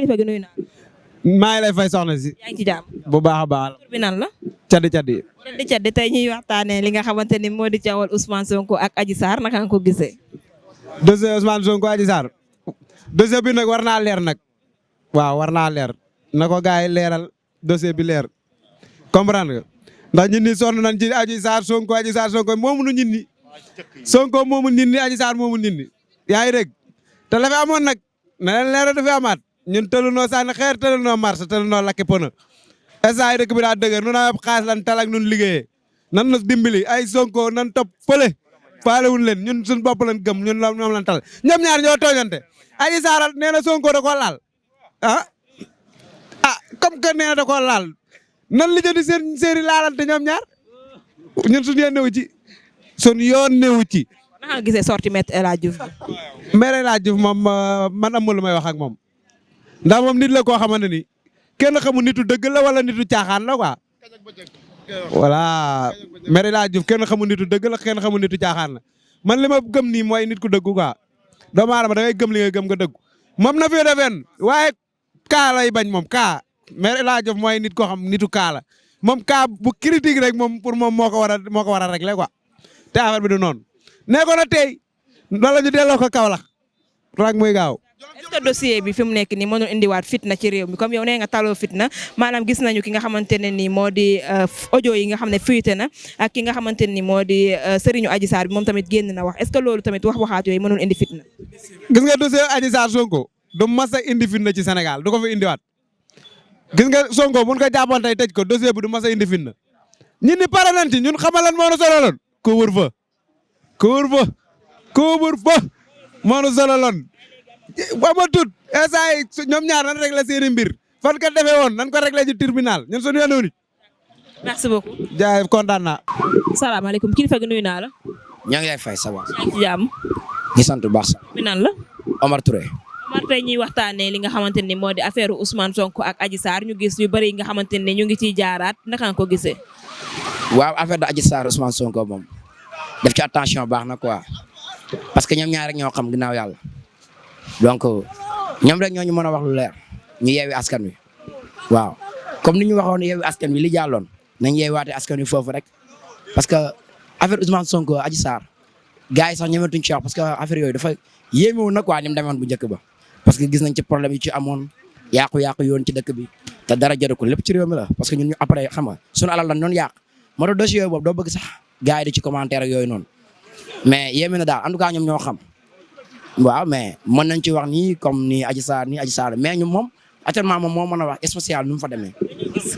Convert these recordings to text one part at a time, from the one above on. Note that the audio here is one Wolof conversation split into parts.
kilifa gi nuyu naa. maa ngi lay fay soxna si. yaa ngi ci jàmm. bu baax a baax. tur bi nan la. Cadi Cadi. Cadi tey ñuy waxtaanee li nga xamante ni moo di coowal Ousmane Sonko ak Adji Sarr naka nga ko gisee. dossier Ousmane Sonko Adji Sarr dossier bi nag war naa leer nag. waaw war naa leer na ko gars yi leeral dossier bi leer comprendre nga ndax ñun ñi sonn nañ ci Adji Sarr Sonko moomu nu ñun ñi Sonko moomu nit ñi Adji Sarr moomu nit ñi yaa ngi dégg te la fi amoon nag na leen leeral dafa amaat ñun tëlunoo sànni xeer tëlunoo marché tëlunoo lakki pono instant yi dëkk bi daa dëgër nu naa xaalis lan talak nun liggéeyee nan na dimbali ay Sonko nan topp fële faalewuñ leen ñun suñ bopp lan gëm ñun ñoom lan tal ñoom ñaar ñoo tooñante Adji Sarr nee na Sonko da koo laal comme que nee na da koo laal nan li jëndi seen séeri laalante ñoom ñaar ñun suñu yoon newu ci suñu yoon newu ci. naka nga gisee sorti Maître El Hadji Diouf bi. Maître El Hadji Diouf moom man amul lu may wax ak moom ndax moom nit la koo xamante ni kenn xamul nitu dëgg la wala nitu caaxaan la quoi. voilà Maître El Hadji Diouf kenn xamul nitu dëgg la kenn xamul nitu caaxaan la man li ma gëm nii mooy nit ku dëggu quoi doomu aadama da ngay gëm li ngay gëm nga dëggu moom na fi defen waaye kaa lay bañ moom kaa Maître El Hadji Diouf mooy nit koo xam nitu kaa la moom kaa bu critique rek moom pour moom moo ko war a régler quoi te affaire bi du noonu nee ko na tey wala ñu delloo ko Kaolack rek muy gaaw. est-ce que dossier bi fi mu nekk nii mënul indiwaat fitna ci réew mi comme yow nee nga taloo fitna maanaam gis nañu ki nga xamante ne nii moo di audio yi nga xam ne fuité na ak ki nga xamante ne nii moo di Serigne Adji Sarr bi moom tamit génn na wax est-ce que loolu tamit waxaat yooyu mënul indi fitna. gis nga dossier Adji Sarr Sonko du mas a indi fitna ci Sénégal du ko fi indiwaat gis nga Sonko mun ko jàppoon tey tëj ko dossier bi du mas a indi fitna ñun ni pare nañ ci ñun xamal lan moo nu sololoon couvre-feu moo nu sololoon amatut instant yi ñoom ñaar nan réglé seeni mbir fan ko defee woon nan ko réglé ci tribunal ñun suñu yoon nit. merci beaucoup. jaay kontaan naa. salaamaaleykum kilifa gi nuyu naa la. ñoo ngi lay fay ça va. yaa ngi ci jàmm. di sant bu baax sax. bi nan la. Omar Touré. Omar tey ñuy waxtaanee li nga xamante ni moo di affaire Ousmane Sonko ak Adji Sarr ñu gis yu bëri yi nga xamante ni ñu ngi ciy jaaraat naka nga ko gisee. waaw affaire de Adji Sarr Ousmane Sonko moom def ci attention baax na quoi parce que ñoom ñaar rek ñoo xam ginnaaw yàlla donc ñoom rek ñoo ñu mën a wax lu leer ñu yeewi askan wi waaw comme ni ñu waxoon yeewi askan wi li jàlloon nañ yeewaate askan wi foofu rek parce que affaire Ousmane Sonko Adji Sarr gars yi sax ñemetuñ ci wax parce que affaire yooyu dafa yéemewu na quoi ni mu demoon bu njëkk ba parce que gis nañ ci problème yi ci amoon yàqu-yàqu yoon ci dëkk bi te dara jaru ko lépp ci réew mi la parce que ñun ñu après xam nga suñu alal la noonu yàq moo tax dossier boobu doo bëgg sax gars yi di ci commentaire ak yooyu noonu mais yéeme na daal en tout cas ñoom ñoo xam waaw mais mën nañ ci wax nii comme ni Adji Sarr mais ñun moom actuellement moom moo mën a wax spécial nu mu fa demee.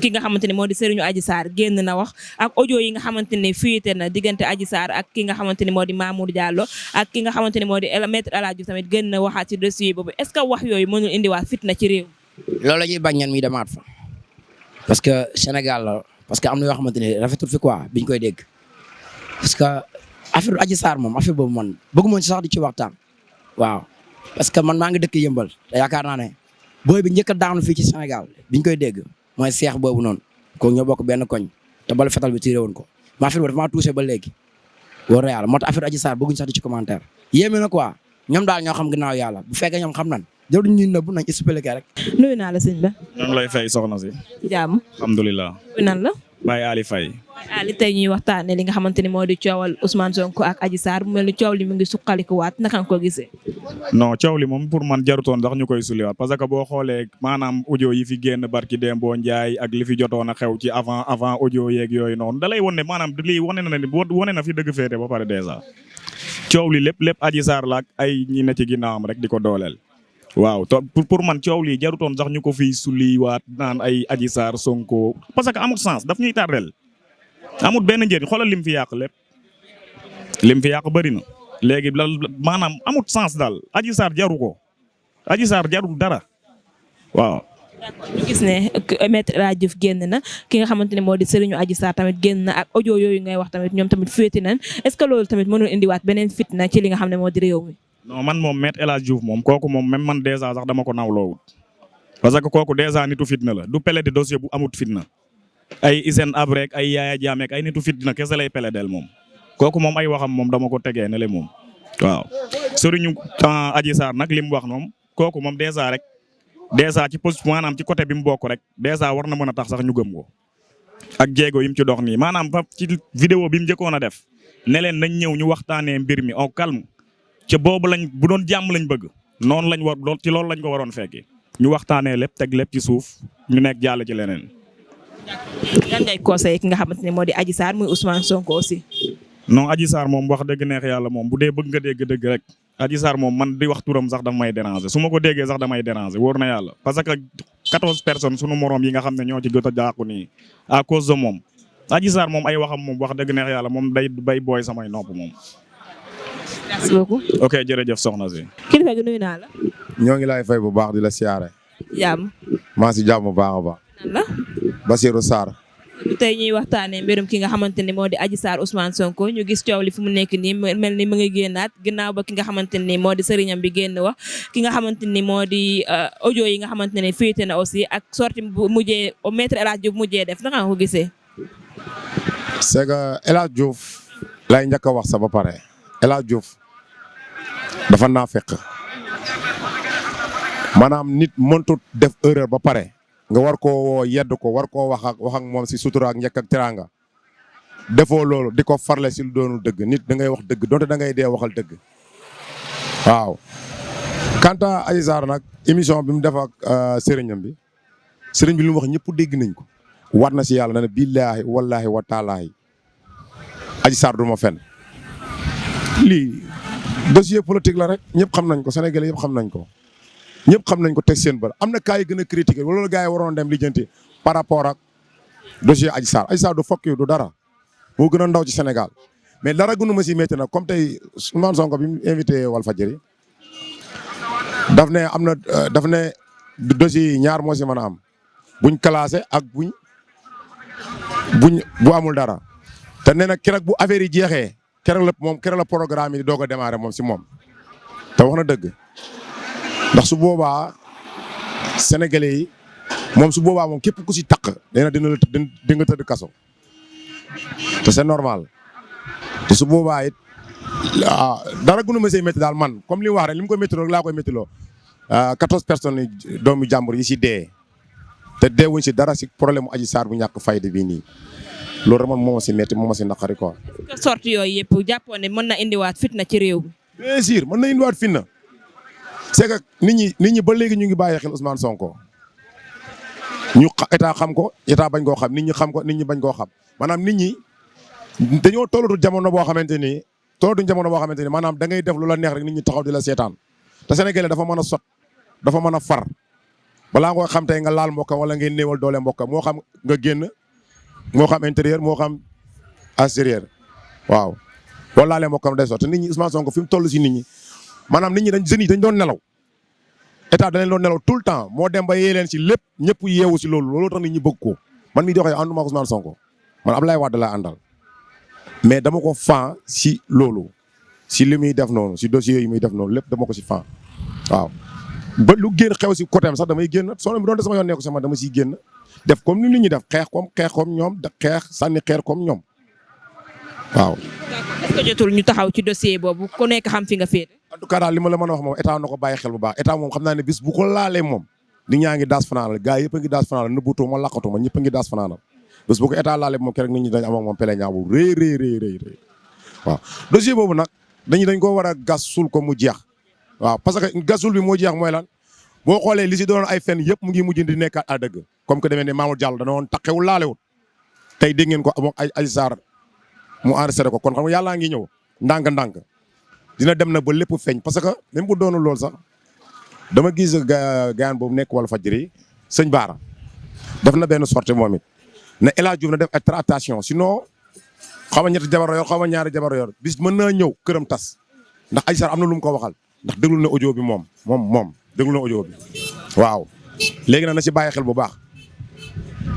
ki nga xamante ne moo di Serigne Adji Sarr génn na wax ak audio yi nga xamante ne fuité na diggante Adji Sarr ak ki nga xamante ne moo di Mamour Diallo ak ki nga xamante ne moo di Maître El Hadji Diouf tamit génn na waxaat ci dossier boobu est-ce que wax yooyu mënul indiwaat fitna ci réew. loolu la ñuy bañ ñan mi demaat fa parce que Sénégal la parce que am na yoo xamante ne rafetul fi quoi biñ koy dégg parce que affaire Adji Sarr moom affaire boobu man bëgguma sax di ci waxtaan waaw parce que man maa ngi dëkk yëmbal te yaakaar naa ne booy bi njëkk a daanu fii ci Sénégal biñ koy dégg mooy seex boobu noonu ko ñoo bokk benn koñ te bala fetal bi tiré woon ko ma affaire boobu dafa maa touché ba léegi war yàlla moo tax affaire Adji Sarr bëgguñ sax di ci commentaire yéeme na quoi ñoom daal ñoo xam ginnaaw yàlla bu fekkee ñoom xam nan jarul ñu nëbb nañ expliqué rek. nuyu naa la sëñ ba. ñoom lay fay soxna si. jàmm. alhamdulilah. nan la. Baye Ali Faye. Baye Ali tey ñuy waxtaanee li nga xamante ni moo di coowal Ousmane Sonko ak Adji Sarr mu mel ni coow li mu ngi suqalikuwaat naka nga ko gisee. non coow li moom pour man jarutoon ndax ñu koy suliwaat parce que boo xoolee maanaam audio yi fi génn barki Dembo Ndiaye ak li fi jotoon a xew ci avant audio yeeg yooyu noonu da lay wan ne maanaam lii wane na fi dëgg féete ba pare dèjà. coow li lépp Adji Sarr la ak ay ñi ne ci ginnaawam rek di ko dooleel. waaw to pour man coow lii jarutoon sax ñu ko fiy suliwaat naan ay Adji Sarr Sonko parce que amul sens daf ñuy tardel amul benn njëriñ xoolal lim fi yàq lépp lim fi yàq bëri na léegi maanaam amul sens daal Adji Sarr jaru ko Adji Sarr jarul dara waaw. ñu gis ne Maître El Hadji Diouf génn na ki nga xamante ne moo di Serigne Adji Sarr tamit génn na ak audio yooyu ngay wax tamit ñoom tamit féeti nañ est-ce que loolu tamit mënul indiwaat beneen fitna ci li nga xam ne moo di réew mi. non man moom Maître El Hadji Diouf moom kooku moom même man dèjà sax dama ko nawloowut parce que kooku dèjà nitu fitna la du plaider dossier bu amut fitna ay Hissène Habré ay Yaya Jammeh ay nitu fitna kese lay plaider moom kooku moom ay waxam moom dama ko tegee ne le moom waaw Serigne Adji Sarr nag li mu wax moom kooku moom dèjà rek dèjà ci poste maanaam ci côté bi mu bokk rek dèjà war na mën a tax sax ñu gëm ko ak jéego yi mu ci dox nii maanaam ba ci vidéo bi mu njëkkoon a def ne leen nañ ñëw ñu waxtaanee mbir mi au calme ca boobu lañ bu doon jàmm lañ bëgg noonu lañ war ci loolu lañ ko waroon fekki ñu waxtaanee lépp teg lépp ci suuf ñu nekk jàll ci leneen. lan ngay conseillé ki nga xamante ne moo di Adji Sarr muy Ousmane Sonko aussi. non Adji Sarr moom wax dëgg neex yàlla moom bu dee bëgg nga dégg dëgg rek Adji Sarr moom man di wax turam sax daf may déranger su ma ko déggee sax damay déranger wóor na yàlla parce que 14 personnes sunu morom yi nga xam ne ñoo ci jot a jaaku nii à cause de moom Adji Sarr moom ay waxam moom wax dëgg neex yàlla moom day bay booy samay nopp moom. merci beaucoup. ok jërëjëf soxna si. kilifa gi nuyu naa la. ñoo ngi lay fay bu baax di la siyaare. jàmm. maa si jàmm bu baax a baax. nan la. Basirou Sarr. tey ñuy waxtaanee mbirum ki nga xamante ne moo di Adji Sarr Ousmane Sonko ñu gis coow li fu mu nekk nii mel ni mu ngi génnaat ginnaaw ba ki nga xamante ne moo di sëriñam bi génn wax ki nga xamante ni moo di audio yi nga xamante ne féete na aussi ak sorti bu mujjee maître El Hadj Diouf mujjee def naka nga ko gisee. c'est que El Hadj Diouf lay njëkk a wax sa ba pare El Hadj Diouf dafa naa fekk maanaam nit mëntut def erreur ba pare. nga war koo woo yedd ko war koo wax ak moom si sutura ak njëkk ak teraanga defoo loolu di ko farle si lu doonul dëgg nit da ngay wax dëgg donte da ngay dee waxal dëgg waaw. quant à Adji Sarr nag émission bi mu def ak sëriñ bi lu mu wax ñëpp dégg nañ ko war na si yàlla na ne billaahi wallaahi wa taalaahi Adji Sarr du ma fen lii dossier politique la rek ñëpp xam nañ ko Sénégalais yëpp xam nañ ko. ñëpp xam nañ ko teg seen bër am na cas yi gën a critiqué loolu gars yi waroon dem lijjanti par rapport ak dossier Adji Sarr du fokk du dara moo gën a ndaw ci Sénégal mais dara gënu ma si métti nag comme tey Ousmane Sonko bi mu invité Walfadjri daf ne dossier yi ñaar moo si mën a am buñ classé ak bu amul dara te nee na keroog bu affaire yi jeexee keroog la programme yi doog a démarré moom si moom te wax na dëgg. ndax su boobaa sénégalais yi moom su boobaa moom képp ku si taq dina nga tëdd kaso te c'est normal te su boobaa it dara gënu ma see métti daal man comme li mu wax rek li mu ko méttiloo rek laa koy méttiloo 14 personnes yi doomu jàmbur yi si dee te deewuñ si dara si problème mu Adji Sarr bu ñàkk fayda bii nii loolu rek man moo ma si métti moo ma si naqari quoi. sorte yooyu yëpp jàppoon ne mën na indiwaat fitna ci réew mi. bien sûr mën na indiwaat fitna. c'est que nit ñi ba léegi ñu ngi bàyyi xel Ousmane Sonko ñu état xam ko état bañ koo xam nit ñi xam ko nit ñi bañ koo xam maanaam nit ñi dañoo tollatu jamono boo xamante ni maanaam da ngay def lu la neex rek nit ñi taxaw di la seetaan te Sénégalais dafa mën a sot dafa mën a far balaa nga xam tey nga laal mbokkam wala ngay néewal doole mbokkam moo xam nga génn moo xam intérieur moo xam extérieur waaw boo laalee mbokkam day sot te nit ñi Ousmane Sonko fi mu toll si nit ñi. maanaam nit ñi jeunes yi dañ doon nelaw état da leen doon nelaw tout le temps moo dem ba yee leen si lépp ñëpp yeewu si loolu tax nit ñi bëgg ko man mii di waxee ànduma ak Ousmane Sonko man Abdoulaye Wade laa àndal mais dama ko fan si loolu si li muy def noonu si dossier yi muy def noonu lépp dama ko si fan waaw. ba lu génn xew si côté am sax damay génn soo bi doon de sama yoon nekku sama dama siy génn def comme ni nit ñi def xeex comme ñoom xeex sànni xeer comme ñoom waaw. est-ce que jotul ñu taxaw ci dossier boobu ku nekk xam fi nga féete. en tout cas daal li ma la mën a wax moom état na ko bàyyi xel bu baax état moom xam naa ne bis bu ko laalee moom nit ñaa ngi daas fanaanal gars yëpp a ngi daas fanaanal nëbbutoo ma laqatu ma ñëpp a ngi daas fanaanal bis bu ko état laalee moom keroog nit ñi dañ am ak moom pele ñaa bu rëy waaw dossier boobu nag dañ ko war a gas sul ko mu jeex waaw parce que gasul bi moo jeex mooy lan boo xoolee li si doon ay fen yëpp mu ngi mujj di nekkaat à dëgg comme que demee ne Mamour Diallo dana woon taqewul laalewul tey dégg ngeen ko amoon ay Adji Sarr mu enregistré ko kon xam nga yàllaa ngi ñëw ndànk dina dem na ba lépp feeñ parce que même bu doonu loolu sax dama gis gaan boobu nekk Walfadjri sëñ Baara def na benn sortie moom it ne El Hadj Diouf na def ay tractation sinon xaw ma ñetti jabar yor xaw ma ñaari jabar yor bis mën naa ñëw këram tas ndax Adji Sarr am na lu mu ko waxal ndax déglu na audio bi moom déglu na audio bi waaw léegi nag na si bàyyi xel bu baax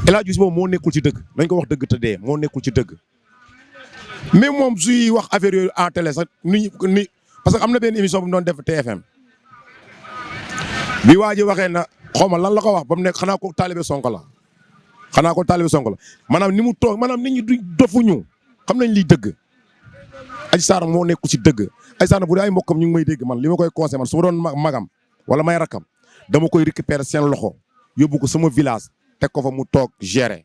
El Hadj Diouf moo nekkul ci dëgg nañ ko wax dëgg te dee moo nekkul ci dëgg mais moom suy wax affaire yooyu en télé sax ni parce que am na benn émission bu mu doon def TFM bi waa ji waxee na xaw ma lan la ko wax ba mu nekk xanaa ko taalibe Sonko la maanaam ni mu toog maanaam nit ñi du dofuñu xam nañ liy dëgg Adji Sarr moo nekkul ci dëgg Adji Sarr bu dee ay mbokkam ñu ngi may dégg man li ma koy conseillé man su ma doon magam wala may rakkam dama koy récupérer seen loxo yóbbu ko sama village teg ko fa mu toog gérer